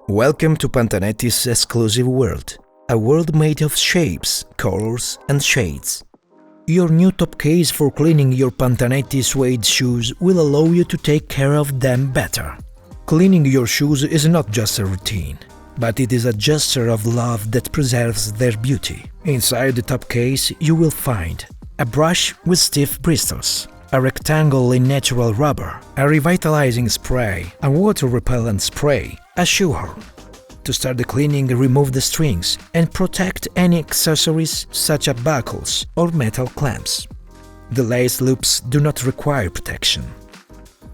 Welcome to Pantanetti's exclusive world, a world made of shapes, colors and shades. Your new top case for cleaning your Pantanetti suede shoes will allow you to take care of them better. Cleaning your shoes is not just a routine, but it is a gesture of love that preserves their beauty. Inside the top case you will find a brush with stiff bristles, a rectangle in natural rubber, a revitalizing spray, a water repellent spray, a shoe horn. To start the cleaning, remove the strings and protect any accessories such as buckles or metal clamps. The lace loops do not require protection.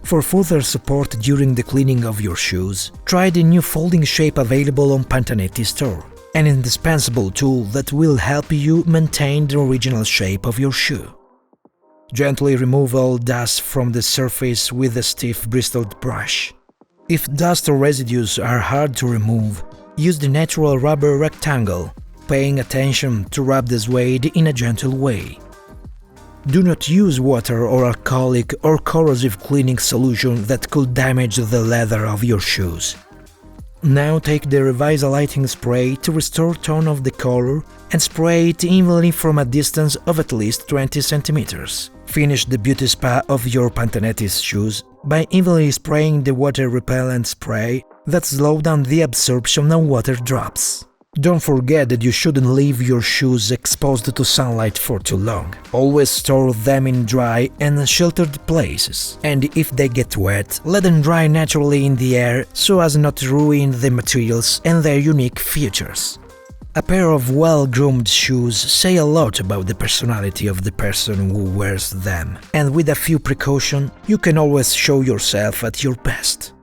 For further support during the cleaning of your shoes, try the new folding shape available on Pantanetti store, an indispensable tool that will help you maintain the original shape of your shoe. Gently remove all dust from the surface with a stiff bristled brush. If dust or residues are hard to remove, use the natural rubber rectangle, paying attention to rub the suede in a gentle way. Do not use water or alcoholic or corrosive cleaning solution that could damage the leather of your shoes. Now take the revitalizing spray to restore tone of the color and spray it evenly from a distance of at least 20 cm. Finish the beauty spa of your Pantanetti's shoes by evenly spraying the water repellent spray that slows down the absorption of water drops. Don't forget that you shouldn't leave your shoes exposed to sunlight for too long. Always store them in dry and sheltered places, and if they get wet, let them dry naturally in the air so as not to ruin the materials and their unique features. A pair of well-groomed shoes say a lot about the personality of the person who wears them, and with a few precautions, you can always show yourself at your best.